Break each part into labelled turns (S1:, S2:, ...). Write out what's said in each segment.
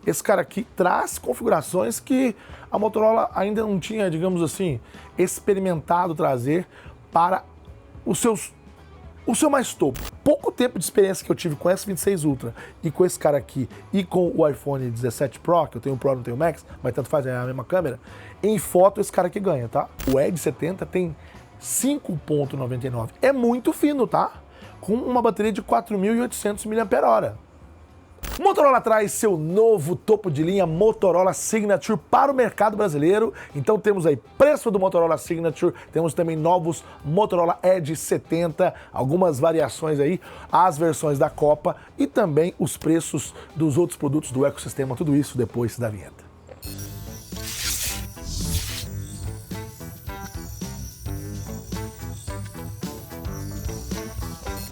S1: Esse cara aqui traz configurações que a Motorola ainda não tinha, digamos assim, experimentado trazer para o seu mais topo. Pouco tempo de experiência que eu tive com o S26 Ultra e com esse cara aqui e com o iPhone 17 Pro, que eu tenho o Pro, não tenho o Max, mas tanto faz, é a mesma câmera, em foto esse cara aqui ganha, tá? O Edge 70 tem 5.99. É muito fino, tá? Com uma bateria de 4.800 mAh. O Motorola traz seu novo topo de linha Motorola Signature para o mercado brasileiro. Então temos aí preço do Motorola Signature, temos também novos Motorola Edge 70, algumas variações aí, as versões da Copa e também os preços dos outros produtos do ecossistema, tudo isso depois da vinheta.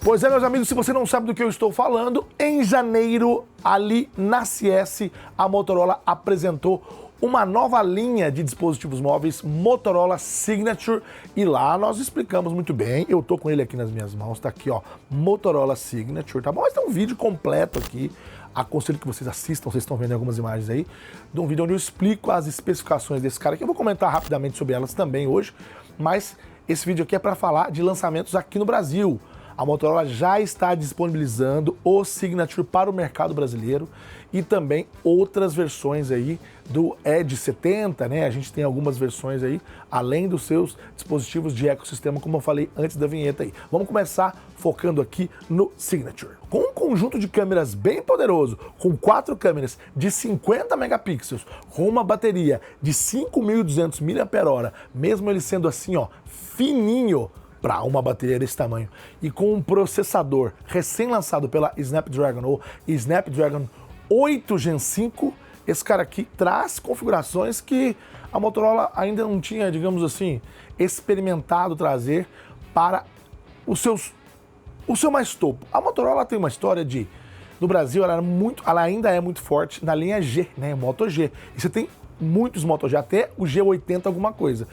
S1: Pois é, meus amigos, se você não sabe do que eu estou falando, em janeiro, ali na CS, a Motorola apresentou uma nova linha de dispositivos móveis Motorola Signature e lá nós explicamos muito bem, eu tô com ele aqui nas minhas mãos, tá aqui ó, Motorola Signature, tá bom? Mas tem um vídeo completo aqui, aconselho que vocês assistam, vocês estão vendo algumas imagens aí, de um vídeo onde eu explico as especificações desse cara aqui, eu vou comentar rapidamente sobre elas também hoje, mas esse vídeo aqui é para falar de lançamentos aqui no Brasil. A Motorola já está disponibilizando o Signature para o mercado brasileiro e também outras versões aí do Edge 70, né? A gente tem algumas versões aí, além dos seus dispositivos de ecossistema, como eu falei antes da vinheta aí. Vamos começar focando aqui no Signature. Com um conjunto de câmeras bem poderoso, com 4 câmeras de 50 megapixels, com uma bateria de 5.200 mAh, mesmo ele sendo assim, ó, fininho, para uma bateria desse tamanho, e com um processador recém-lançado pela Snapdragon, ou Snapdragon 8 Gen 5, esse cara aqui traz configurações que a Motorola ainda não tinha, digamos assim, experimentado trazer para o seu mais topo. A Motorola tem uma história de, no Brasil, ela ainda é muito forte na linha G, né, Moto G, e você tem muitos Moto G, até o G80 alguma coisa.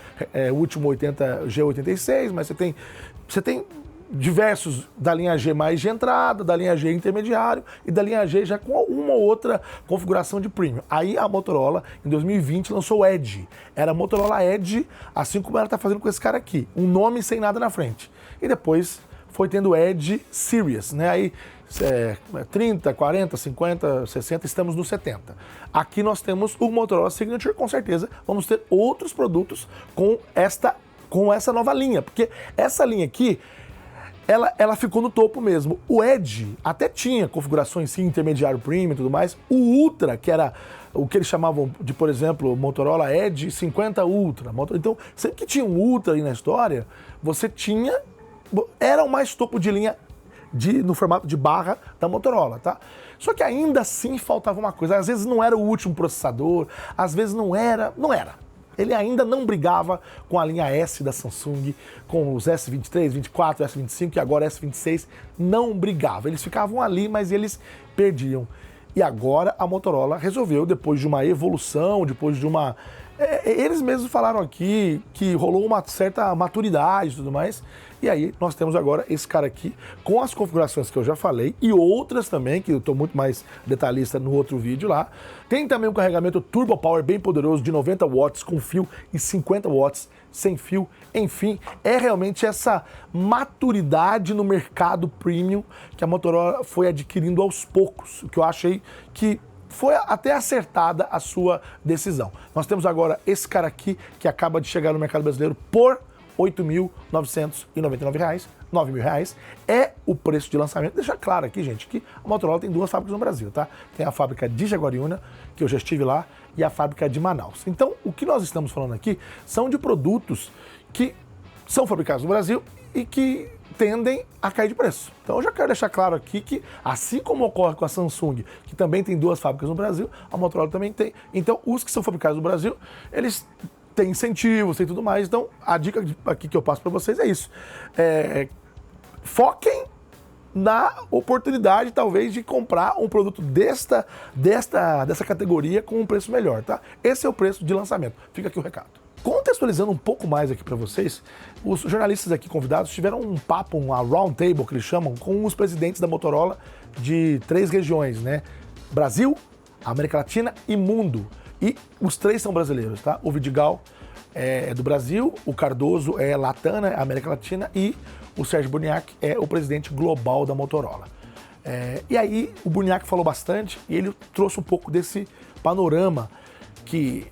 S1: O último 80, G86, mas você tem diversos da linha G mais de entrada, da linha G intermediário e da linha G já com uma ou outra configuração de premium. Aí a Motorola, em 2020, lançou o Edge. Era Motorola Edge, assim como ela está fazendo com esse cara aqui. Um nome sem nada na frente. E depois foi tendo o Edge Series, né? Aí 30, 40, 50, 60, estamos no 70. Aqui nós temos o Motorola Signature, com certeza vamos ter outros produtos com essa nova linha, porque essa linha aqui, ela ficou no topo mesmo. O Edge até tinha configurações sim, intermediário premium e tudo mais. O Ultra, que era o que eles chamavam de, por exemplo, Motorola Edge 50 Ultra. Então, sempre que tinha um Ultra aí na história, você tinha, era o mais topo de linha no formato de barra da Motorola, tá? Só que ainda assim faltava uma coisa, às vezes não era o último processador, às vezes não era. Ele ainda não brigava com a linha S da Samsung, com os S23, 24, S25 e agora S26, não brigava. Eles ficavam ali, mas eles perdiam. E agora a Motorola resolveu, depois de uma evolução, depois de uma... eles mesmos falaram aqui que rolou uma certa maturidade e tudo mais. E aí nós temos agora esse cara aqui com as configurações que eu já falei e outras também, que eu estou muito mais detalhista no outro vídeo lá. Tem também um carregamento Turbo Power bem poderoso de 90 watts com fio e 50 watts sem fio. Enfim, é realmente essa maturidade no mercado premium que a Motorola foi adquirindo aos poucos, o que eu achei que foi até acertada a sua decisão. Nós temos agora esse cara aqui que acaba de chegar no mercado brasileiro por R$ 8.999, R$ 9.000, é o preço de lançamento. Deixa claro aqui, gente, que a Motorola tem 2 fábricas no Brasil, tá? Tem a fábrica de Jaguariúna, que eu já estive lá, e a fábrica de Manaus. Então, o que nós estamos falando aqui são de produtos que são fabricados no Brasil e que tendem a cair de preço. Então eu já quero deixar claro aqui que, assim como ocorre com a Samsung, que também tem 2 fábricas no Brasil, a Motorola também tem. Então, os que são fabricados no Brasil, eles tem incentivos, tem tudo mais. Então, a dica aqui que eu passo para vocês é isso. Foquem na oportunidade, talvez, de comprar um produto dessa categoria com um preço melhor, tá? Esse é o preço de lançamento. Fica aqui o recado. Contextualizando um pouco mais aqui para vocês, os jornalistas aqui convidados tiveram um papo, uma round table, que eles chamam, com os presidentes da Motorola de 3 regiões, né? Brasil, América Latina e mundo. E os 3 são brasileiros, tá? O Vidigal é do Brasil, o Cardoso é Latam, né, América Latina, e o Sérgio Burniak é o presidente global da Motorola. E aí o Burniak falou bastante e ele trouxe um pouco desse panorama, que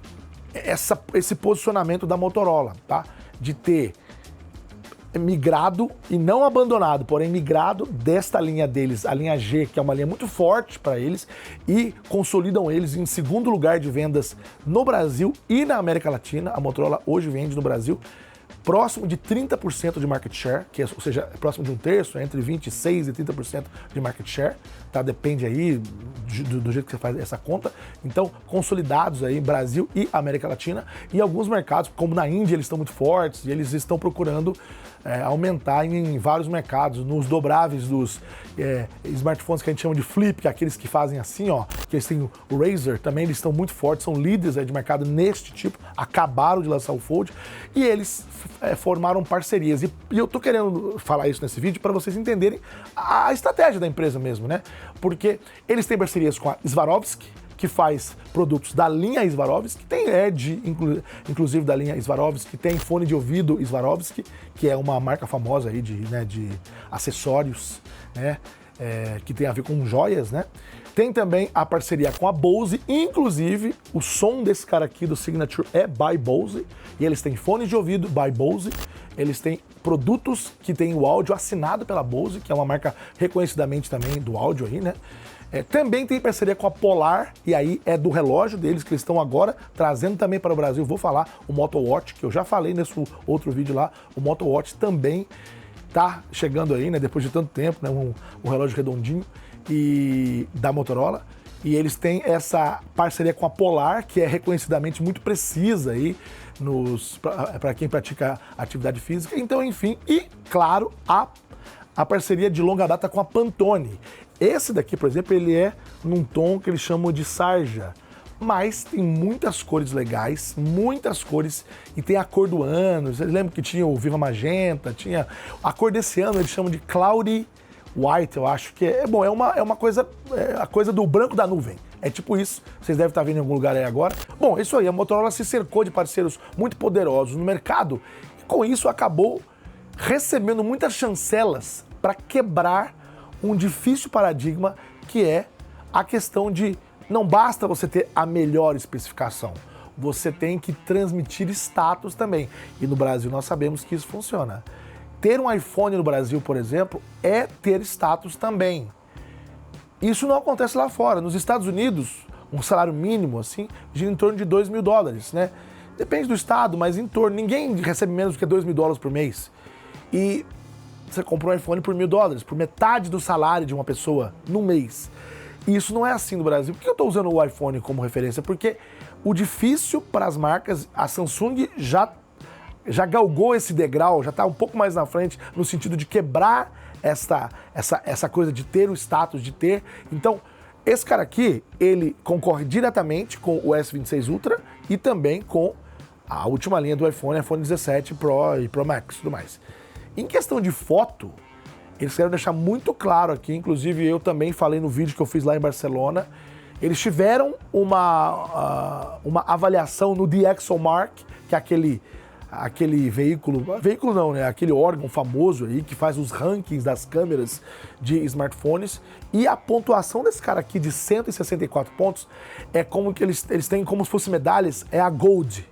S1: esse posicionamento da Motorola, tá? De ter migrado e não abandonado, porém migrado desta linha deles, a linha G, que é uma linha muito forte para eles, e consolidam eles em segundo lugar de vendas no Brasil e na América Latina. A Motorola hoje vende no Brasil próximo de 30% de market share, ou seja, próximo de um terço, entre 26% e 30% de market share, tá? Depende aí do jeito que você faz essa conta. Então, consolidados aí em Brasil e América Latina, e alguns mercados, como na Índia, eles estão muito fortes e eles estão procurando aumentar em vários mercados, nos dobráveis dos smartphones que a gente chama de flip, que é aqueles que fazem assim, ó, que eles têm o Razer, também eles estão muito fortes, são líderes de mercado neste tipo, acabaram de lançar o Fold, e eles formaram parcerias. E eu tô querendo falar isso nesse vídeo para vocês entenderem a estratégia da empresa mesmo, né? Porque eles têm parcerias com a Swarovski, que faz produtos da linha Swarovski, tem Edge, inclusive da linha Swarovski, tem fone de ouvido Swarovski, que é uma marca famosa aí de acessórios, né? Que tem a ver com joias, né? Tem também a parceria com a Bose, inclusive o som desse cara aqui do Signature é by Bose, e eles têm fones de ouvido by Bose, eles têm produtos que têm o áudio assinado pela Bose, que é uma marca reconhecidamente também do áudio aí, né? Também tem parceria com a Polar, e aí é do relógio deles que eles estão agora trazendo também para o Brasil. Vou falar o Moto Watch, que eu já falei nesse outro vídeo lá. O Moto Watch também tá chegando aí, né, depois de tanto tempo, né, um relógio redondinho e da Motorola. E eles têm essa parceria com a Polar, que é reconhecidamente muito precisa aí para quem pratica atividade física. Então, enfim, e claro, a parceria de longa data com a Pantone. Esse daqui, por exemplo, ele é num tom que eles chamam de sarja, mas tem muitas cores legais, muitas cores, e tem a cor do ano. Vocês lembram que tinha o Viva Magenta, tinha a cor desse ano, eles chamam de Cloudy White, eu acho que é uma coisa, a coisa do branco da nuvem. É tipo isso, vocês devem estar vendo em algum lugar aí agora. Bom, isso aí, a Motorola se cercou de parceiros muito poderosos no mercado, e com isso acabou recebendo muitas chancelas para quebrar um difícil paradigma, que é a questão de não basta você ter a melhor especificação, você tem que transmitir status também. E no Brasil nós sabemos que isso funciona. Ter um iPhone no Brasil, por exemplo, é ter status também. Isso não acontece lá fora. Nos Estados Unidos, um salário mínimo assim gira em torno de $2.000, né? Depende do estado, mas em torno, ninguém recebe menos do que $2.000 por mês. E você comprou um iPhone por $1.000, por metade do salário de uma pessoa no mês. E isso não é assim no Brasil. Por que eu estou usando o iPhone como referência? Porque o difícil para as marcas, a Samsung já galgou esse degrau, já está um pouco mais na frente no sentido de quebrar essa coisa de ter o status, de ter. Então, esse cara aqui, ele concorre diretamente com o S26 Ultra e também com a última linha do iPhone 17 Pro e Pro Max e tudo mais. Em questão de foto, eles querem deixar muito claro aqui, inclusive eu também falei no vídeo que eu fiz lá em Barcelona, eles tiveram uma avaliação no DxOMark, que é aquele veículo não, né? Aquele órgão famoso aí que faz os rankings das câmeras de smartphones, e a pontuação desse cara aqui de 164 pontos é como que eles têm como se fossem medalhas, é a Gold.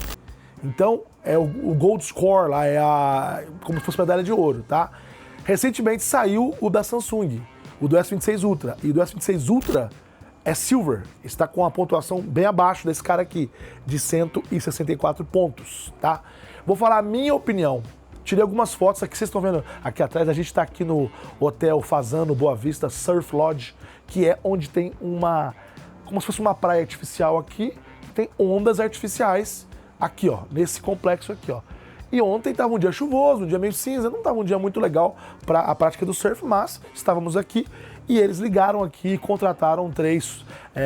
S1: Então, é o Gold Score lá, como se fosse medalha de ouro, tá? Recentemente saiu o da Samsung, o do S26 Ultra, e o do S26 Ultra é Silver, está com a pontuação bem abaixo desse cara aqui, de 164 pontos, tá? Vou falar a minha opinião. Tirei algumas fotos aqui, vocês estão vendo aqui atrás, a gente está aqui no Hotel Fazano Boa Vista Surf Lodge, que é onde tem como se fosse uma praia artificial aqui, tem ondas artificiais, aqui, ó, nesse complexo aqui, ó. E ontem estava um dia chuvoso, um dia meio cinza, não estava um dia muito legal para a prática do surf, mas estávamos aqui e eles ligaram aqui e contrataram 3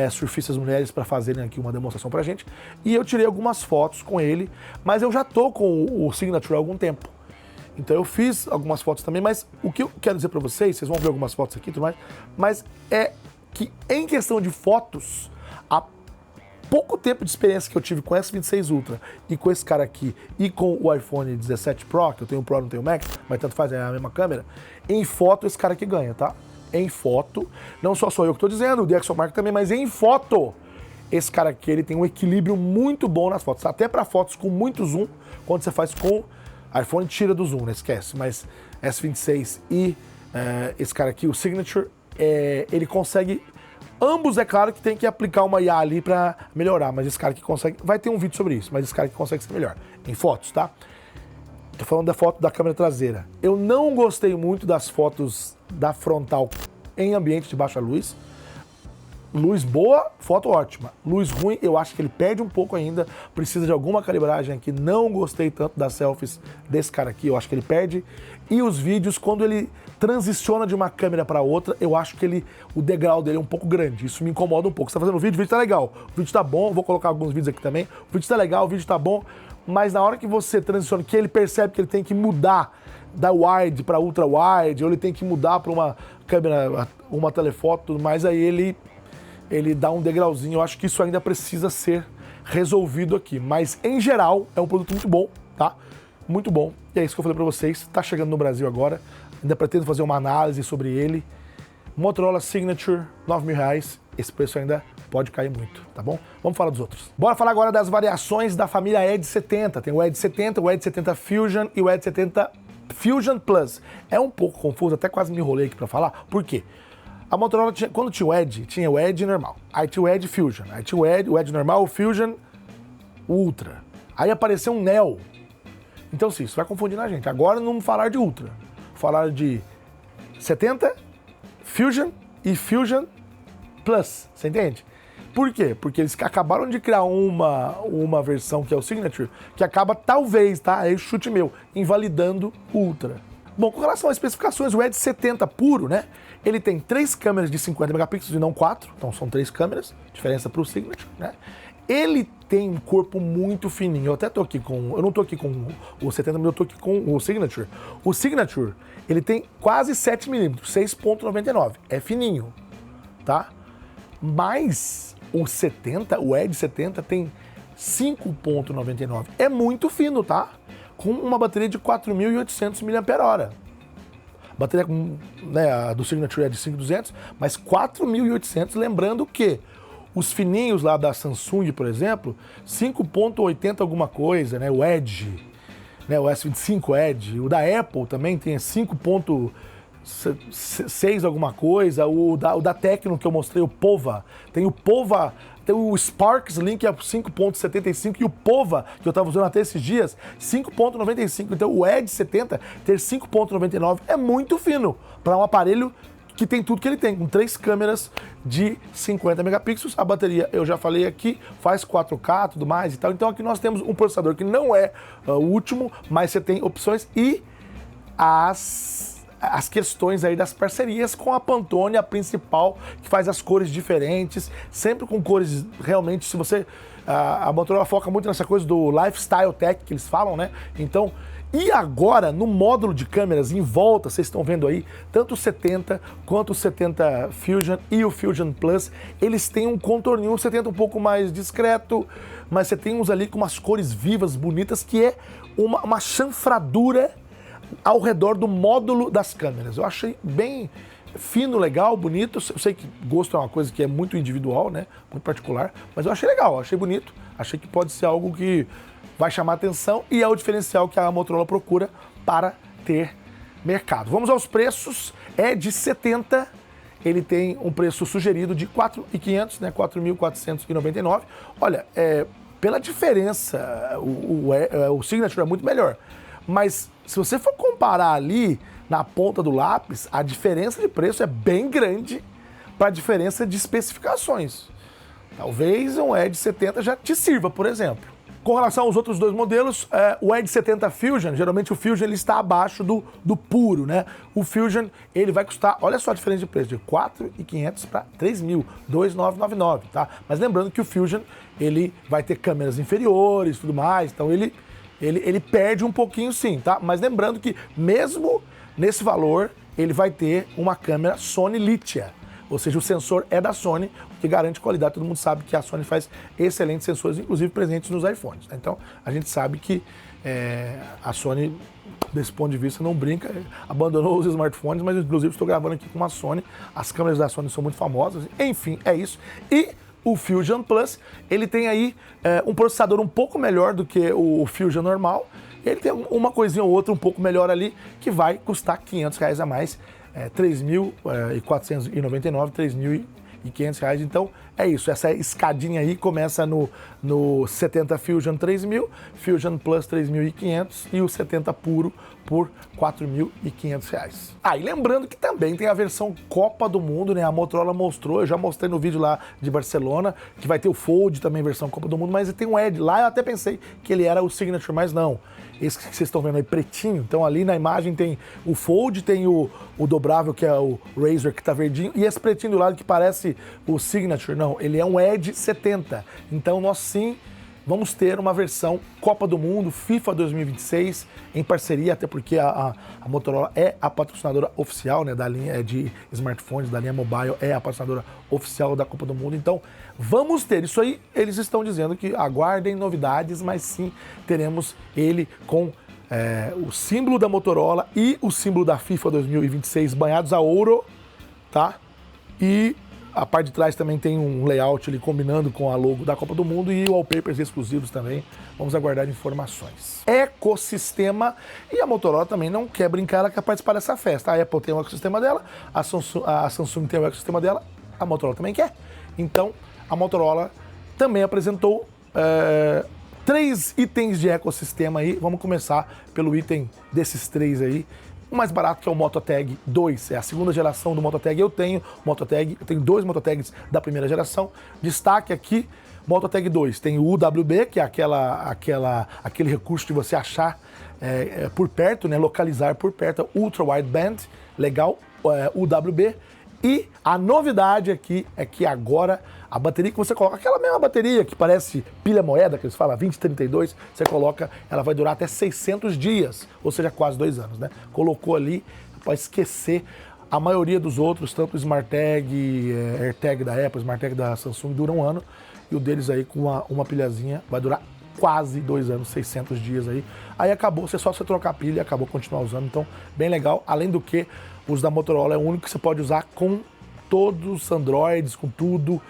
S1: surfistas mulheres para fazerem aqui uma demonstração pra gente. E eu tirei algumas fotos com ele, mas eu já tô com o Signature há algum tempo. Então eu fiz algumas fotos também, mas o que eu quero dizer para vocês vão ver algumas fotos aqui e tudo mais, mas é que em questão de fotos, a pouco tempo de experiência que eu tive com o S26 Ultra e com esse cara aqui e com o iPhone 17 Pro, que eu tenho o Pro, não tenho o Max, mas tanto faz, é a mesma câmera, em foto esse cara aqui ganha, tá? Em foto, não só sou eu que tô dizendo, o DxOMark também, mas em foto, esse cara aqui, ele tem um equilíbrio muito bom nas fotos, até para fotos com muito zoom, quando você faz com iPhone, tira do zoom, né? Esquece, mas S26 e esse cara aqui, o Signature, ele consegue... Ambos, é claro que tem que aplicar uma IA ali pra melhorar, mas esse cara que consegue... Vai ter um vídeo sobre isso, mas esse cara que consegue ser melhor. Em fotos, tá? Tô falando da foto da câmera traseira. Eu não gostei muito das fotos da frontal em ambiente de baixa luz. Luz boa, foto ótima. Luz ruim, eu acho que ele perde um pouco ainda. Precisa de alguma calibragem aqui. Não gostei tanto das selfies desse cara aqui. Eu acho que ele perde. E os vídeos, quando ele transiciona de uma câmera para outra, eu acho que o degrau dele é um pouco grande. Isso me incomoda um pouco. Você tá fazendo o vídeo tá legal. O vídeo tá bom. Vou colocar alguns vídeos aqui também. O vídeo tá legal, o vídeo tá bom. Mas na hora que você transiciona, que ele percebe que ele tem que mudar da wide para ultra wide, ou ele tem que mudar para uma câmera, uma telefoto, tudo mais, aí ele dá um degrauzinho. Eu acho que isso ainda precisa ser resolvido aqui. Mas, em geral, é um produto muito bom, tá? Muito bom. E é isso que eu falei pra vocês. Tá chegando no Brasil agora. Ainda pretendo fazer uma análise sobre ele. Motorola Signature, R$9.000. Esse preço ainda pode cair muito, tá bom? Vamos falar dos outros. Bora falar agora das variações da família Edge 70. Tem o Edge 70, o Edge 70 Fusion e o Edge 70 Fusion Plus. É um pouco confuso, até quase me enrolei aqui pra falar. Por quê? A Motorola, quando tinha o Edge normal, aí tinha o Edge Fusion, aí tinha o Edge normal, o Fusion, o Ultra. Aí apareceu um Neo. Então sim, isso vai confundindo a gente. Agora não vamos falar de Ultra, falar de 70, Fusion e Fusion Plus, você entende? Por quê? Porque eles acabaram de criar uma versão que é o Signature, que acaba talvez, tá? Aí chute meu, invalidando o Ultra. Bom, com relação às especificações, o Edge 70 puro, né? Ele tem 3 câmeras de 50 megapixels e não 4, então são 3 câmeras, diferença para o Signature, né? Ele tem um corpo muito fininho, eu até tô aqui eu não tô aqui com o 70, mas eu tô aqui com o Signature. O Signature, ele tem quase 7 milímetros, 6,99, é fininho, tá? Mas o 70, o Edge 70 tem 5,99, é muito fino, tá? Com uma bateria de 4.800 mAh. Bateria, né, a do Signature é de 5.200, mas 4.800, lembrando que os fininhos lá da Samsung, por exemplo, 5.80 alguma coisa, né, o Edge, né, o S25 Edge, o da Apple também tem 5.6 alguma coisa, o da Tecno que eu mostrei, o POVA, tem o POVA, tem o Sparks Link é 5.75 e o POVA, que eu estava usando até esses dias, 5.95. Então o Edge 70 ter 5.99 é muito fino para um aparelho que tem tudo que ele tem, com 3 câmeras de 50 megapixels. A bateria, eu já falei aqui, faz 4K, tudo mais e tal. Então aqui nós temos um processador que não é o último, mas você tem opções e as questões aí das parcerias com a Pantone, a principal, que faz as cores diferentes, sempre com cores realmente, se você... A Motorola foca muito nessa coisa do lifestyle tech que eles falam, né? Então, e agora, no módulo de câmeras em volta, vocês estão vendo aí, tanto o 70 quanto o 70 Fusion e o Fusion Plus, eles têm um contorninho, o 70 um pouco mais discreto, mas você tem uns ali com umas cores vivas, bonitas, que é uma chanfradura ao redor do módulo das câmeras. Eu achei bem fino, legal, bonito. Eu sei que gosto é uma coisa que é muito individual, né? Muito particular, mas eu achei legal, achei bonito. Achei que pode ser algo que vai chamar atenção e é o diferencial que a Motorola procura para ter mercado. Vamos aos preços. Edge 70, ele tem um preço sugerido de 4.500, né? 4.499. Olha, pela diferença, o Signature é muito melhor. Mas se você for comparar ali na ponta do lápis, a diferença de preço é bem grande para a diferença de especificações. Talvez um Edge 70 já te sirva, por exemplo. Com relação aos outros dois modelos, o Edge 70 Fusion, geralmente o Fusion ele está abaixo do puro, né? O Fusion ele vai custar, olha só a diferença de preço, de 4.500 para 3.299, tá? Mas lembrando que o Fusion ele vai ter câmeras inferiores e tudo mais, então ele perde um pouquinho sim, tá? Mas lembrando que mesmo nesse valor, ele vai ter uma câmera Sony Litia. ou seja, o sensor é da Sony, o que garante qualidade. Todo mundo sabe que a Sony faz excelentes sensores, inclusive presentes nos iPhones, né? Então, a gente sabe que a Sony, desse ponto de vista, não brinca, abandonou os smartphones, mas inclusive estou gravando aqui com uma Sony, as câmeras da Sony são muito famosas, enfim, é isso. E o Fusion Plus, ele tem aí um processador um pouco melhor do que o Fusion normal, ele tem uma coisinha ou outra um pouco melhor ali, que vai custar R$500 a mais, R$3.499, R$3.500. Então é isso, essa escadinha aí começa no 70 Fusion 3.000, Fusion Plus 3.500 e o 70 puro por R$4.500. E lembrando que também tem a versão Copa do Mundo, né? A Motorola mostrou, eu já mostrei no vídeo lá de Barcelona, que vai ter o Fold também, versão Copa do Mundo, mas tem um Edge. Lá eu até pensei que ele era o Signature, mas não. Esse que vocês estão vendo aí, pretinho. Então ali na imagem tem o Fold, tem o dobrável, que é o Razr, que tá verdinho, e esse pretinho do lado que parece o Signature. Não, ele é um Edge 70. Então nós sim vamos ter uma versão Copa do Mundo, FIFA 2026, em parceria, até porque a Motorola é a patrocinadora oficial, né, da linha de smartphones, da linha mobile, é a patrocinadora oficial da Copa do Mundo. Então, vamos ter isso aí. Eles estão dizendo que aguardem novidades, mas sim teremos ele com o símbolo da Motorola e o símbolo da FIFA 2026 banhados a ouro, tá? E a parte de trás também tem um layout ali combinando com a logo da Copa do Mundo e wallpapers exclusivos também. Vamos aguardar informações. Ecossistema, e a Motorola também não quer brincar, ela quer participar dessa festa. A Apple tem o ecossistema dela, a Samsung tem o ecossistema dela, a Motorola também quer. Então, a Motorola também apresentou 3 itens de ecossistema aí. Vamos começar pelo item desses 3 aí. O mais barato, que é o Moto Tag 2, é a segunda geração do Moto Tag. Eu tenho 2 Moto Tags da primeira geração. Destaque aqui, Moto Tag 2, tem o UWB, que é aquele recurso de você achar por perto, né, localizar por perto, Ultra Wideband, legal, UWB. E a novidade aqui é que agora a bateria que você coloca, aquela mesma bateria que parece pilha moeda, que eles falam 2032, você coloca, ela vai durar até 600 dias, ou seja, quase 2 anos, né? Colocou ali para esquecer. A maioria dos outros, tanto o Smart Tag, AirTag da Apple, Smart Tag da Samsung, dura 1 ano, e o deles aí com uma pilhazinha vai durar quase 2 anos, 600 dias aí. Aí acabou, só você trocar a pilha e acabou continuar usando, então bem legal. Além do que, os da Motorola é o único que você pode usar com todos os Androids, com tudo.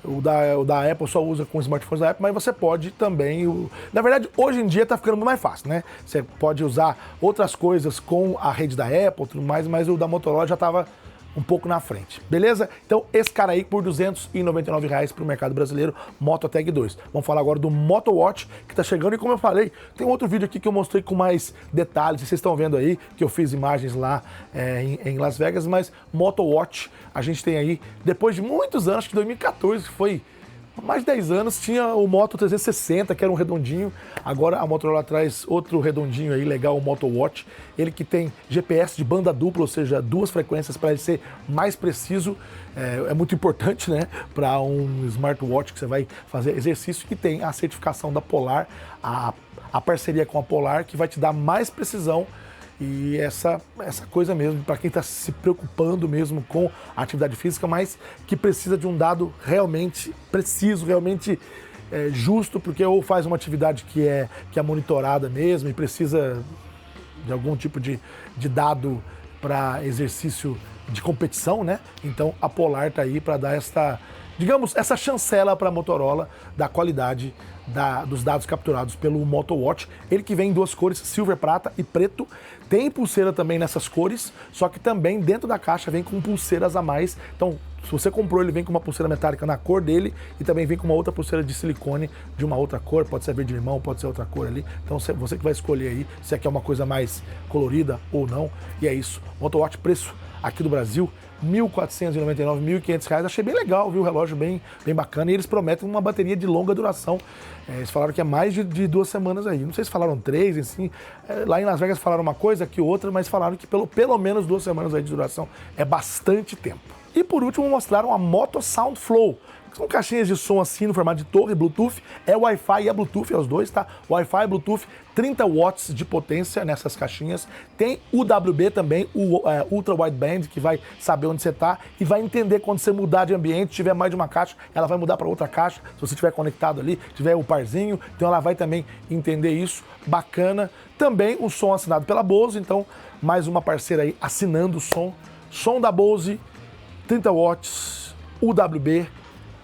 S1: O da Apple só usa com os smartphones da Apple, mas você pode também... Na verdade, hoje em dia tá ficando muito mais fácil, né? Você pode usar outras coisas com a rede da Apple e tudo mais, mas o da Motorola já tava um pouco na frente, beleza? Então, esse cara aí por R$299 para o mercado brasileiro, Moto Tag 2. Vamos falar agora do Moto Watch, que tá chegando, e como eu falei, tem outro vídeo aqui que eu mostrei com mais detalhes, vocês estão vendo aí, que eu fiz imagens lá em Las Vegas, mas Moto Watch, a gente tem aí, depois de muitos anos, acho que 2014, foi mais de 10 anos, tinha o Moto 360, que era um redondinho. Agora a Motorola traz outro redondinho aí, legal, o Moto Watch. Ele que tem GPS de banda dupla, ou seja, 2 frequências para ele ser mais preciso. É muito importante, né, para um smartwatch que você vai fazer exercício, que tem a certificação da Polar, a parceria com a Polar, que vai te dar mais precisão. E essa coisa mesmo, para quem está se preocupando mesmo com a atividade física, mas que precisa de um dado realmente preciso, realmente justo, porque ou faz uma atividade que é monitorada mesmo e precisa de algum tipo de dado para exercício de competição, né? Então a Polar está aí para dar essa chancela para a Motorola da qualidade dos dados capturados pelo Moto Watch. Ele que vem em 2 cores, silver, prata e preto. Tem pulseira também nessas cores, só que também dentro da caixa vem com pulseiras a mais. Então, se você comprou, ele vem com uma pulseira metálica na cor dele e também vem com uma outra pulseira de silicone de uma outra cor, pode ser verde limão, pode ser outra cor ali. Então, você que vai escolher aí se quer uma coisa mais colorida ou não. E é isso. Moto Watch, preço aqui do Brasil, R$1.499, R$1.500. Achei bem legal, viu? O relógio bem bacana. E eles prometem uma bateria de longa duração. Eles falaram que é mais de 2 semanas aí. Não sei se falaram 3, assim. Lá em Las Vegas falaram uma coisa, aqui outra, mas falaram que pelo menos 2 semanas aí de duração é bastante tempo. E por último mostraram a Moto Sound Flow, São caixinhas de som assim no formato de torre, Bluetooth, é Wi-Fi e é Bluetooth, é os dois, tá? Wi-Fi e Bluetooth, 30 watts de potência nessas caixinhas. Tem UWB também, o Ultra Wideband, que vai saber onde você está e vai entender quando você mudar de ambiente, tiver mais de uma caixa, ela vai mudar para outra caixa, se você estiver conectado ali, tiver o parzinho, então ela vai também entender isso, bacana. Também o som assinado pela Bose, então mais uma parceira aí assinando o som da Bose, 30 watts, UWB,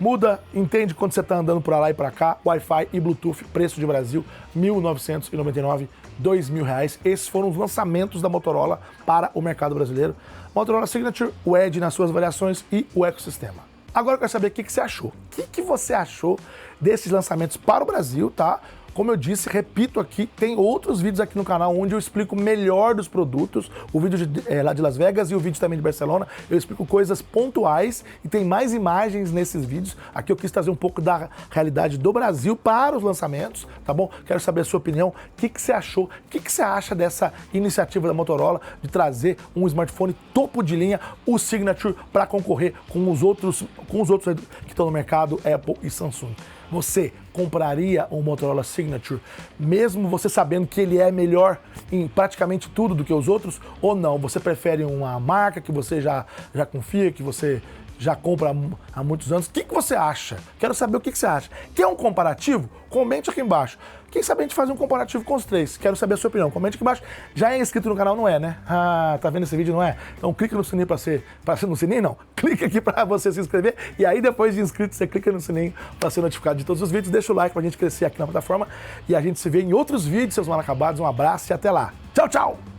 S1: muda, entende quando você está andando por lá e para cá, Wi-Fi e Bluetooth, preço de Brasil, R$ 1.999, R$ 2.000. Esses foram os lançamentos da Motorola para o mercado brasileiro. Motorola Signature, o Edge nas suas variações e o ecossistema. Agora eu quero saber o que você achou. O que você achou desses lançamentos para o Brasil, tá? Como eu disse, repito aqui, tem outros vídeos aqui no canal onde eu explico melhor dos produtos, o vídeo lá de Las Vegas e o vídeo também de Barcelona, eu explico coisas pontuais e tem mais imagens nesses vídeos. Aqui eu quis trazer um pouco da realidade do Brasil para os lançamentos, tá bom? Quero saber a sua opinião, o que você achou, o que você acha dessa iniciativa da Motorola de trazer um smartphone topo de linha, o Signature, para concorrer com os outros que estão no mercado, Apple e Samsung. Você compraria um Motorola Signature, mesmo você sabendo que ele é melhor em praticamente tudo do que os outros, ou não? Você prefere uma marca que você já confia, que você já compra há muitos anos? O que você acha? Quero saber o que você acha. Quer um comparativo? Comente aqui embaixo. Quem sabe a gente faz um comparativo com os três? Quero saber a sua opinião. Comente aqui embaixo. Já é inscrito no canal, não é, né? Ah, tá vendo esse vídeo, não é? Então clica no sininho para ser no sininho, não. Clica aqui para você se inscrever e aí depois de inscrito você clica no sininho para ser notificado de todos os vídeos. Deixa o like pra gente crescer aqui na plataforma e a gente se vê em outros vídeos, seus mal acabados. Um abraço e até lá. Tchau, tchau!